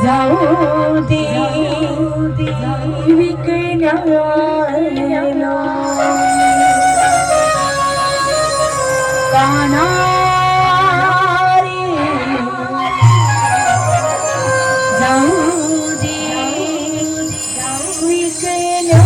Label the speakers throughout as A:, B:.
A: जाऊ दे विकण्याला काना रे जाऊ दे विकण्याला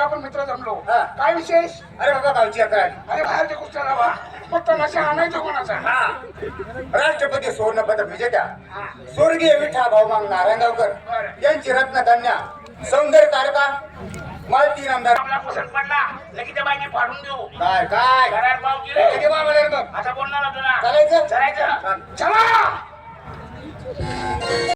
B: काय विशेष?
C: अरे बाबा गावची अकरा.
B: अरे बाहेरच्या कुस्त्या लावा फक्त नशा आणायचा कोणाचा?
C: राष्ट्रपती सुवर्ण पदक विजेत्या स्वर्गीय विठा भाऊमांग नारायणगावकर यांची रत्नकन्या सौंदर्य तारका मालती नामदार
B: आपला पसंत पडला लगेच त्या बाईने फाडून देऊ.
C: काय काय
B: घरात पाव गेले
C: किती मामाला मग
B: आता बोलणार होतो ना.
C: चालायचं
B: चला